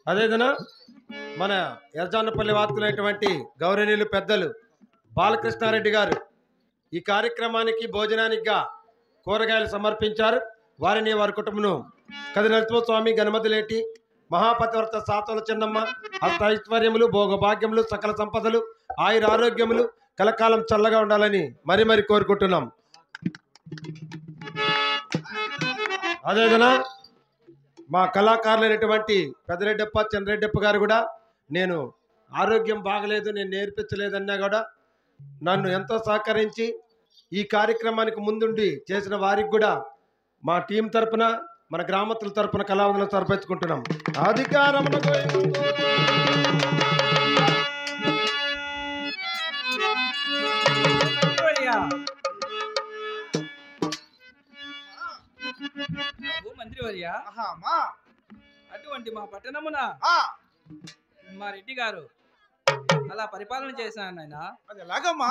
అదేదనా మన యజానపల్లి వార్తలైనటువంటి గౌరవనీయులు పెద్దలు బాలకృష్ణారెడ్డి గారు ఈ కార్యక్రమానికి భోజనానికిగా కూరగాయలు సమర్పించారు. వారిని వారి కుటుంబను కది నరసింహస్వామి గణమతిలేటి మహాపతివ్రత సాతోల చిన్నమ్మ అష్టైశ్వర్యములు భోగభాగ్యములు సకల సంపదలు ఆయుర ఆరోగ్యములు కలకాలం చల్లగా ఉండాలని మరి కోరుకుంటున్నాం. అదేదనా మా కళాకారులైనటువంటి పెద్దరెడ్డప్ప చంద్రెడ్డప్ప గారు కూడా నేను ఆరోగ్యం బాగలేదు, నేను నేర్పించలేదన్నా కూడా నన్ను ఎంతో సహకరించి ఈ కార్యక్రమానికి ముందుండి చేసిన వారికి కూడా మా టీం తరపున మన గ్రామస్తుల తరపున కళావందనం సమర్పించుకుంటున్నాం. అధికారం మంత్రివర్య అటువంటి మా పట్టణమున మా రెడ్డి గారు అలా పరిపాలన చేశాను ఆయన. అది ఎలాగమ్మా?